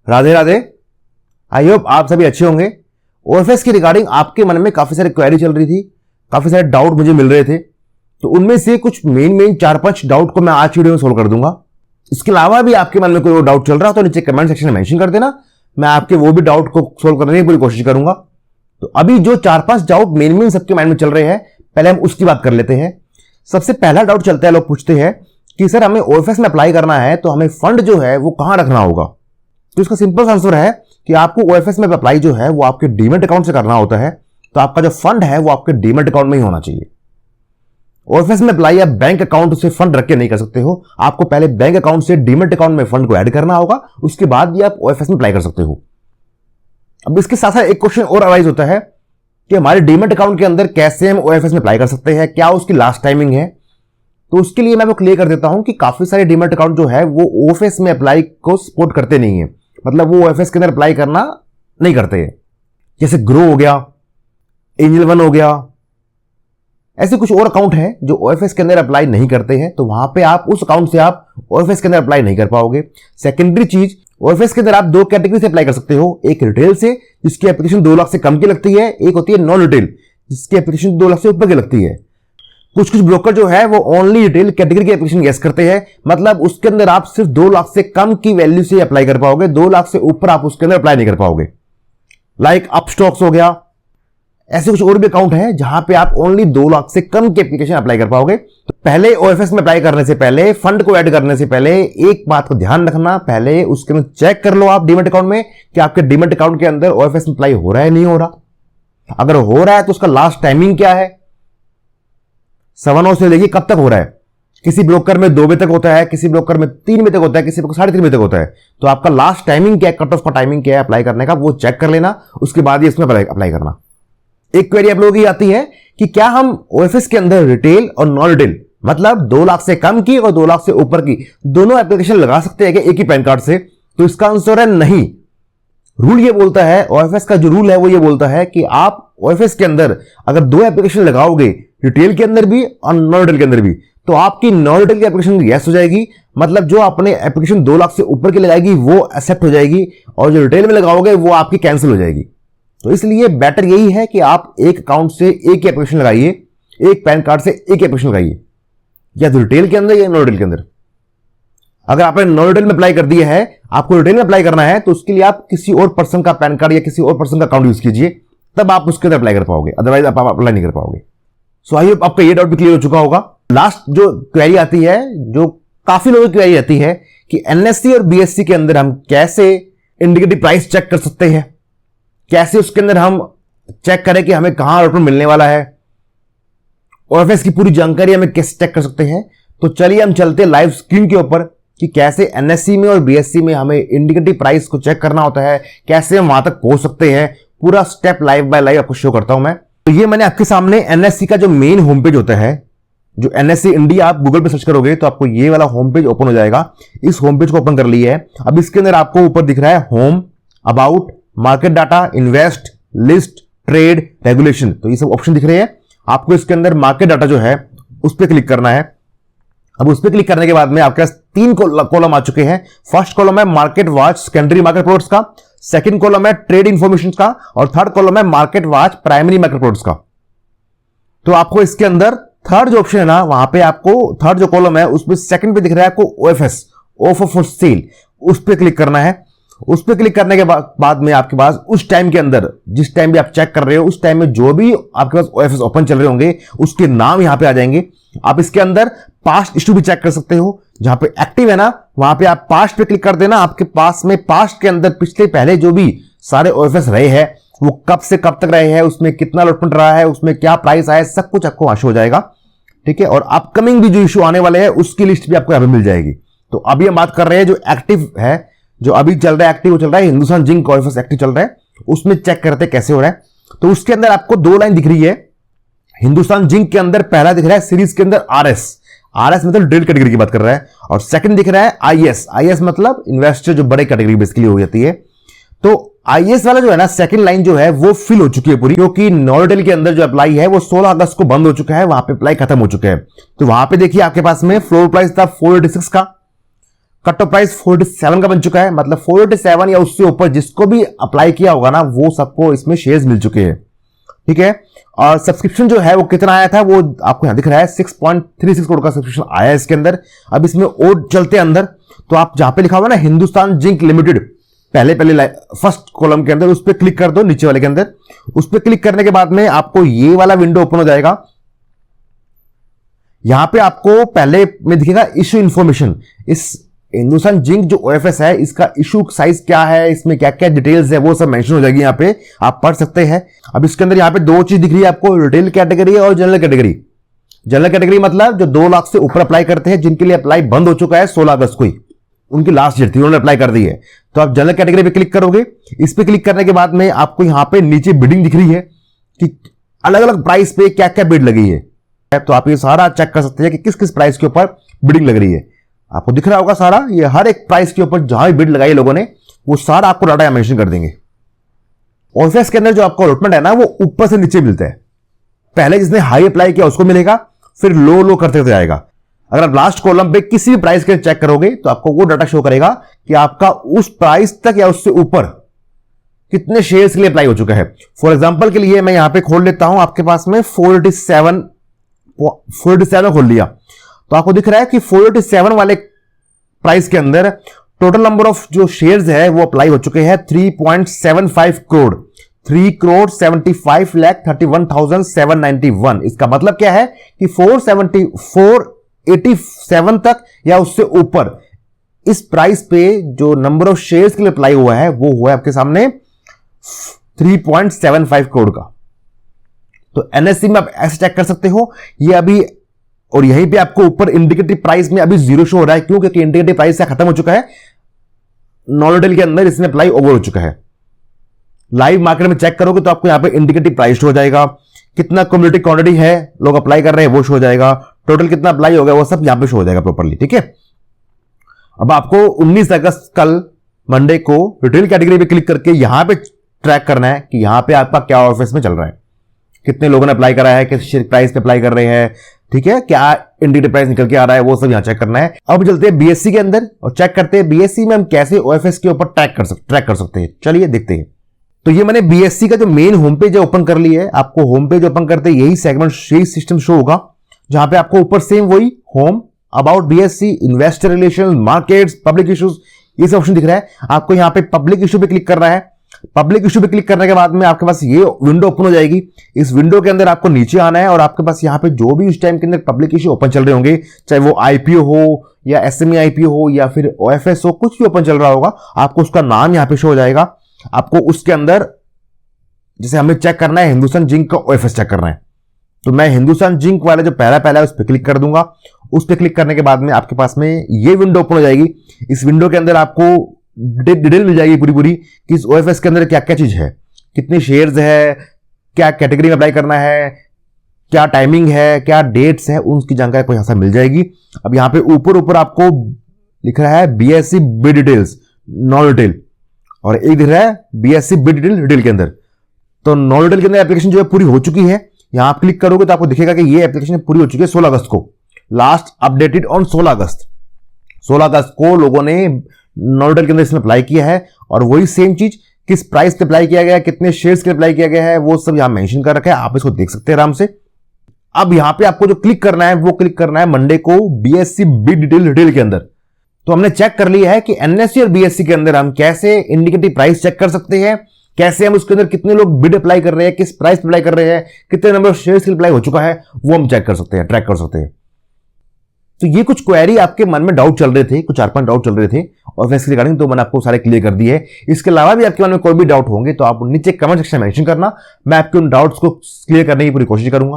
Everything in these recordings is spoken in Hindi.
राधे राधे। आई होप आप सभी अच्छे होंगे। ओएफएस की रिगार्डिंग आपके मन में काफी सारी क्वेरी चल रही थी, काफी सारे डाउट मुझे मिल रहे थे, तो उनमें से कुछ मेन 4-5 डाउट को मैं आज की वीडियो में सोल्व कर दूंगा। इसके अलावा भी आपके मन में कोई डाउट चल रहा हो तो नीचे कमेंट सेक्शन में मेंशन कर देना, मैं आपके वो भी डाउट को सोल्व करने की पूरी कोशिश करूंगा। तो अभी जो 4-5 डाउट मेन सबके माइंड में चल रहे हैं, पहले हम उसकी बात कर लेते हैं। सबसे पहला डाउट चलता है, लोग पूछते हैं कि सर हमें ओएफएस में अप्लाई करना है तो हमें फंड जो है वो कहां रखना होगा। तो इसका सिंपल आंसर है कि आपको ओएफएस में अप्लाई जो है वो आपके डीमैट अकाउंट से करना होता है। तो आपका जो फंड है वो आपके डीमैट अकाउंट में ही होना चाहिए। ओएफएस में अप्लाई आप बैंक अकाउंट से फंड रख के नहीं कर सकते हो, आपको पहले बैंक अकाउंट से डीमैट अकाउंट में फंड को ऐड करना होगा, उसके बाद भी आप ओएफएस में अप्लाई कर सकते हो। अब इसके साथ साथ एक क्वेश्चन और अराइज होता है कि हमारे डीमैट अकाउंट के अंदर कैसे हम ओएफएस में अप्लाई कर सकते हैं, क्या उसकी लास्ट टाइमिंग है। तो उसके लिए मैं वो क्लियर कर देता हूं कि काफी सारे डीमैट अकाउंट जो है वो ओएफएस में अप्लाई को सपोर्ट करते नहीं है, मतलब वो ओएफएस के अंदर अप्लाई करना नहीं करते हैं। जैसे ग्रो हो गया, एंजल वन हो गया, ऐसे कुछ और अकाउंट हैं जो ओएफएस के अंदर अप्लाई नहीं करते हैं। तो वहां पे आप उस अकाउंट से आप ओएफएस के अंदर अप्लाई नहीं कर पाओगे। सेकेंडरी चीज, ओएफएस के अंदर आप 2 कैटेगरी से अप्लाई कर सकते हो। एक रिटेल से, जिसकी एप्लीकेशन 2 लाख से कम की लगती है, एक होती है नॉन रिटेल, जिसकी एप्लीकेशन 2 लाख से ऊपर की लगती है। कुछ ब्रोकर जो है वो ओनली रिटेल कैटेगरी की एप्लीकेशन गेस करते हैं, मतलब उसके अंदर आप सिर्फ 2 लाख से कम की वैल्यू से अप्लाई कर पाओगे, 2 लाख से ऊपर आप उसके अंदर अप्लाई नहीं कर पाओगे। लाइक अपस्टॉक्स हो गया, ऐसे कुछ और भी अकाउंट है जहां पे आप ओनली 2 लाख से कम की एप्लीकेशन अप्लाई कर पाओगे। तो पहले ओएफएस में अप्लाई करने से पहले, फंड को ऐड करने से पहले एक बात को ध्यान रखना, पहले उसके अंदर चेक कर लो आप डीमैट अकाउंट में कि आपके डीमैट अकाउंट के अंदर ओएफएस में अप्लाई हो रहा है नहीं हो रहा। अगर हो रहा है तो उसका लास्ट टाइमिंग क्या है, 9:15 से लेके कब तक हो रहा है। किसी ब्रोकर में 2 बजे तक होता है, किसी ब्रोकर में 3 बजे तक होता है, किसी ब्रोकर 3:30 बजे तक होता है। तो आपका लास्ट टाइमिंग क्या है, कट ऑफ का टाइमिंग क्या है अप्लाई करने का, वो चेक कर लेना, उसके बाद ही इसमें अप्लाई करना। एक क्वेरी आप लोगों की आती है कि क्या हम ओएफएस के अंदर रिटेल और नॉन रिटेल, मतलब 2 लाख से कम की और 2 लाख से ऊपर की दोनों एप्लीकेशन लगा सकते हैं क्या एक ही पैन कार्ड से। तो इसका आंसर है नहीं। रूल ये बोलता है, ओएफएस का जो रूल है वो ये बोलता है कि आप ओएफएस के अंदर अगर 2 एप्लीकेशन लगाओगे, रिटेल के अंदर भी और नॉन रिटेल के अंदर भी, तो आपकी नॉन रिटेल की एप्लीकेशन यस हो जाएगी, मतलब जो आपने एप्लीकेशन 2 लाख से ऊपर की लगाएगी वो एक्सेप्ट हो जाएगी, और जो रिटेल में लगाओगे वो आपकी कैंसिल हो जाएगी। तो इसलिए बेटर यही है कि आप एक अकाउंट से एक ही एप्लीकेशन लगाइए, एक पैन कार्ड से एक एप्लीकेशन लगाइए, या तो रिटेल के अंदर या नॉन रिटेल के अंदर। अगर आपने नॉन रिटेल में अप्लाई कर दिया है, आपको रिटेल में अप्लाई करना है, तो उसके लिए आप किसी और पर्सन का पैन कार्ड या किसी और पर्सन का अकाउंट यूज कीजिए, तब आप उसके अंदर अप्लाई कर पाओगे, अदरवाइज आप अप्लाई नहीं कर पाओगे। सो आई होप आपका ये डाउट भी क्लियर हो चुका होगा। लास्ट जो क्वेरी आती है, जो काफी लोगों की क्वेरी आती है कि एनएससी और बीएससी के अंदर हम कैसे इंडिकेटिव प्राइस चेक कर सकते हैं, कैसे उसके अंदर हम चेक करें कि हमें कहां अलॉटमेंट मिलने वाला है, ओएफएस की पूरी जानकारी हमें कैसे चेक कर सकते हैं। तो चलिए हम चलते हैं लाइव स्क्रीन के ऊपर कि कैसे एनएससी में और बीएससी में हमें इंडिकेटिव प्राइस को चेक करना होता है, कैसे हम वहां तक पहुंच सकते हैं। पूरा स्टेप लाइव बाय लाइव आपको शो करता हूं मैं। तो ये मैंने आपके सामने एनएससी का जो मेन होम पेज होता है, जो एनएससी इंडिया आप गूगल पे सर्च करोगे तो आपको ये वाला होम पेज ओपन हो जाएगा। इस होम पेज को ओपन कर लिया है। अब इसके अंदर आपको ऊपर दिख रहा है home, about, market data, invest, list, trade, regulation, तो ये सब ऑप्शन दिख रहे हैं। आपको इसके अंदर मार्केट डाटा जो है उस पर क्लिक करना है। अब उस पर क्लिक करने के बाद में आपके पास 3 कॉलम आ चुके हैं। फर्स्ट कॉलम है market watch secondary market products का, सेकंड कॉलम है ट्रेड इंफॉर्मेशन का, और थर्ड कॉलम है market watch primary market products का। तो आपको इसके अंदर थर्ड जो ऑप्शन है ना, वहां पे आपको थर्ड जो कॉलम है उसमें सेकंड पे दिख रहा है आपको ओएफएस, ऑफर फॉर सेल, उस पर क्लिक करना है। उस पर क्लिक करने के बाद में आपके पास उस टाइम के अंदर, जिस टाइम भी आप चेक कर रहे हो, उस टाइम में जो भी आपके पास ओएफएस ओपन चल रहे होंगे उसके नाम यहां पे आ जाएंगे। आप इसके अंदर पास्ट इश्यू भी चेक कर सकते हो, जहां पे एक्टिव है ना वहां पे आप पास्ट पे क्लिक कर देना। आपके पास में पास्ट के अंदर पिछले पहले जो भी सारे ओएफएस रहे हैं वो कब से कब तक रहे हैं, उसमें कितना अलॉटमेंट रहा है, उसमें क्या प्राइस आया, सब कुछ आपको वहां शो हो जाएगा। ठीक है, और अपकमिंग भी जो इश्यू आने वाले हैं उसकी लिस्ट भी आपको यहां पे मिल जाएगी। तो अभी हम बात कर रहे हैं जो एक्टिव है, जो अभी चल रहा है एक्टिव, वो चल रहा है हिंदुस्तान जिंक ओएफएस एक्टिव चल रहा है, उसमें चेक करते हैं कैसे हो रहा है। तो उसके अंदर आपको 2 लाइन दिख रही है। हिंदुस्तान जिंक के अंदर पहला दिख रहा है सीरीज के अंदर आरएस मतलब रिटेल कैटेगरी की बात कर रहा है, और सेकंड दिख रहा है आईएस मतलब इन्वेस्टर, जो बड़े कैटेगरी बेसिकली हो जाती है। तो आईएस वाला जो है ना सेकंड लाइन जो है वो फिल हो चुकी है पूरी, क्योंकि नॉन रिटेल के अंदर जो अप्लाई है वो 16 अगस्त को बंद हो चुका है, वहां पे अप्लाई खत्म हो चुका है। तो वहां पे देखिए आपके पास में फ्लोर प्राइस था 486 का, कट ऑफ प्राइस 47 का बन चुका है, मतलब 47 या उससे ऊपर जिसको भी अप्लाई किया होगा ना वो सबको इसमें शेयर्स मिल चुके हैं, ठीक है। और सब्सक्रिप्शन जो है वो कितना आया था वो आपको यहां दिख रहा है, 6.36 करोड़ का सब्सक्रिप्शन आया है इसके अंदर। अब इसमें और चलते अंदर, तो आप जहां पे लिखा हुआ ना हिंदुस्तान जिंक लिमिटेड, पहले फर्स्ट कॉलम के अंदर उस पर क्लिक कर दो, नीचे वाले के अंदर उस पर क्लिक करने के बाद में आपको ये वाला विंडो ओपन हो जाएगा। यहां पे आपको पहले में दिखेगा इशू इंफॉर्मेशन। इस हिंदुस्तान जिंक जो ओएफएस है इसका इशू साइज क्या है, इसमें क्या क्या डिटेल्स है वो सब मेंशन हो जाएगी, यहां पे आप पढ़ सकते हैं। अब इसके अंदर यहां पे दो चीज दिख रही है आपको, रिटेल कैटेगरी और जनरल कैटेगरी। जनरल कैटेगरी मतलब जो 2 लाख से ऊपर अप्लाई करते हैं, जिनके लिए अप्लाई बंद हो चुका है 16 अगस्त को ही, उनकी लास्ट डेट थी, उन्होंने अप्लाई कर दी है। तो आप जनरल कैटेगरी पे क्लिक करोगे। इस पे क्लिक करने के बाद में आपको यहां पे नीचे बिडिंग दिख रही है कि अलग अलग प्राइस पे क्या क्या बिड लगी है। तो आप ये सारा चेक कर सकते हैं कि किस किस प्राइस के ऊपर बिडिंग लग रही है। आपको दिख रहा होगा सारा, ये हर एक प्राइस के ऊपर जहां भी बिड लगाई लोगों ने वो सारा आपको डाटा मेंशन कर देंगे। ओएफएस के अंदर जो आपका अलॉटमेंट है ना वो ऊपर से नीचे मिलता है। पहले जिसने हाई अप्लाई किया उसको मिलेगा, फिर लो लो करते करते आएगा। अगर आप लास्ट कॉलम पे किसी भी प्राइस के चेक करोगे तो आपको वो डाटा शो करेगा कि आपका उस प्राइस तक या उससे ऊपर कितने शेयर्स के लिए अप्लाई हो चुका है। फॉर एग्जांपल के लिए मैं यहां पे खोल लेता हूं, आपके पास में 47 खोल लिया, तो आपको दिख रहा है कि 47 वाले प्राइस के अंदर टोटल नंबर ऑफ जो शेयर्स है वो अप्लाई हो चुके हैं 3.75 करोड़, 3,75,31,791। इसका मतलब क्या है कि 487 तक या उससे ऊपर इस प्राइस पे जो नंबर ऑफ शेयर्स के लिए अप्लाई हुआ है वो हुआ है आपके सामने 3.75 करोड़ का। तो एनएससी में आप ऐसे चेक कर सकते हो ये अभी, और यहीं पे आपको ऊपर इंडिकेटिव प्राइस में अभी 0 शो हो रहा है, क्यों? क्योंकि इंडिकेटिव प्राइस से खत्म हो चुका है, नॉलेटल के अंदर इसमें अप्लाई ओवर हो चुका है। लाइव मार्केट में चेक करोगे तो आपको यहां पे इंडिकेटिव प्राइस शो हो जाएगा, कितना कम्युनिटी क्वांटिटी है लोग अप्लाई कर रहे हैं वो शो हो जाएगा, टोटल कितना अप्लाई हो गया वो सब यहां पे शो हो जाएगा प्रॉपर्ली, ठीक है। अब आपको 19 अगस्त कल मंडे को रिटेल कैटेगरी पे क्लिक करके यहां पे ट्रैक करना है कि यहां पे आपका क्या ऑफिस में चल रहा है, कितने लोगों ने अप्लाई करा है, किस प्राइस पे अप्लाई कर रहे हैं, ठीक है, क्या इंडिकेटिव प्राइस निकल के आ रहा है, वो सब यहां चेक करना है। अब चलते हैं बीएससी के अंदर और चेक करते हैं बीएससी में हम कैसे ओएफएस के ऊपर ट्रैक कर सकते हैं। चलिए देखते हैं। तो ये मैंने बीएससी का जो मेन होम पेज है ओपन कर लिया है। आपको होम पेज ओपन करते यही सेगमेंट यही सिस्टम शो होगा, जहां पे आपको ऊपर सेम वही home, about BSc, investor relation, markets, public issues, ये सब ऑप्शन दिख रहा है। आपको यहां पे पब्लिक इशू पे क्लिक करना है। पब्लिक इशू पे क्लिक करने के बाद में आपके पास ये विंडो ओपन हो जाएगी। इस विंडो के अंदर आपको नीचे आना है और आपके पास यहाँ पे जो भी उस टाइम के अंदर पब्लिक इशू ओपन चल रहे होंगे, चाहे वो आईपीओ हो या एसएमई आईपीओ हो या फिर ओएफएस हो, कुछ भी ओपन चल रहा होगा, आपको उसका नाम यहाँ पे शो हो जाएगा। आपको उसके अंदर जैसे हमें चेक करना है हिंदुस्तान जिंक का ओएफएस चेक करना है, तो मैं हिंदुस्तान जिंक वाले जो पहला है उस पर क्लिक कर दूंगा। उस पर क्लिक करने के बाद में आपके पास में ये विंडो ओपन हो जाएगी। इस विंडो के अंदर आपको डिटेल मिल जाएगी पूरी कि इस ओएफएस के अंदर क्या क्या चीज है, कितने शेयर्स है, क्या कैटेगरी में अप्लाई करना है, क्या टाइमिंग है, क्या डेट्स है, उनकी जानकारी आपको यहां से मिल जाएगी। अब यहां पे ऊपर आपको लिख रहा है BSc bid details non retail, और एक दिख रहा है बीएससी बिड डिटेल रिटेल के अंदर। तो नॉन रिटेल के अंदर एप्लीकेशन जो है पूरी हो चुकी है। यहां आप क्लिक करोगे तो आपको दिखेगा कि ये एप्लीकेशन पूरी हो चुकी है 16 अगस्त को, लास्ट अपडेटेड ऑन 16 अगस्त। 16 अगस्त को लोगों ने नॉन रिटेल के अंदर इसमें अप्लाई किया है, और वही सेम चीज किस प्राइस पे अप्लाई किया गया है, कितने शेयर्स के अप्लाई किया गया है, वो सब यहां मेंशन कर रखा है, आप इसको देख सकते हैं आराम से। अब यहां पे आपको जो क्लिक करना है वो क्लिक करना है मंडे को बीएससी बिड डिटेल रिटेल के अंदर। तो हमने चेक कर लिया है कि एनएससी और बीएससी के अंदर हम कैसे इंडिकेटिव प्राइस चेक कर सकते हैं, कैसे हम उसके अंदर कितने लोग बिड अप्लाई कर रहे हैं, किस प्राइस पे अप्लाई कर रहे हैं, कितने नंबर ऑफ शेयर्स के अप्लाई हो चुका है, वो हम चेक कर सकते हैं, ट्रैक कर सकते हैं। तो ये कुछ क्वेरी आपके मन में डाउट चल रहे थे, कुछ 4-5 डाउट चल रहे थे और इसके रिगार्डिंग तो मैंने आपको सारे क्लियर कर दिए है। इसके अलावा भी आपके मन में कोई भी डाउट होंगे तो आप नीचे कमेंट सेक्शन में मेंशन करना, मैं आपके उन डाउट्स को क्लियर करने की पूरी कोशिश करूंगा।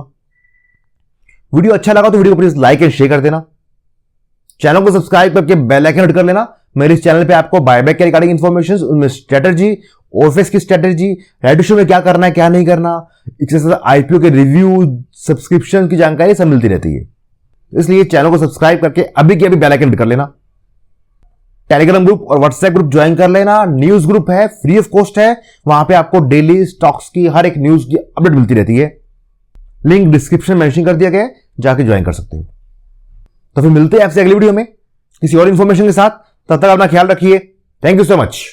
वीडियो अच्छा लगा तो वीडियो को प्लीज लाइक एंड शेयर कर देना, चैनल को सब्सक्राइब करके बेल आइकन हिट कर लेना। मेरे इस चैनल पे आपको बायबैक के रिगार्डिंग इन्फॉर्मेशन, उनमें स्ट्रेटेजी, ओएफएस की स्ट्रेटेजी, रेड शो में क्या करना है क्या नहीं करना, आईपीओ के रिव्यू, सब्सक्रिप्शन की जानकारी सब मिलती रहती है। इसलिए चैनल को सब्सक्राइब करके अभी के अभी बेल आइकन कर लेना। टेलीग्राम ग्रुप और व्हाट्सएप ग्रुप ज्वाइन कर लेना। न्यूज ग्रुप है, फ्री ऑफ कॉस्ट है, वहां पे आपको डेली स्टॉक्स की हर एक न्यूज की अपडेट मिलती रहती है। लिंक डिस्क्रिप्शन में मेंशन कर दिया गया है, जाके ज्वाइन कर सकते हो। तो फिर मिलते हैं आपसे अगली वीडियो में किसी और इंफॉर्मेशन के साथ। तब तक अपना ख्याल रखिए। Thank you so much.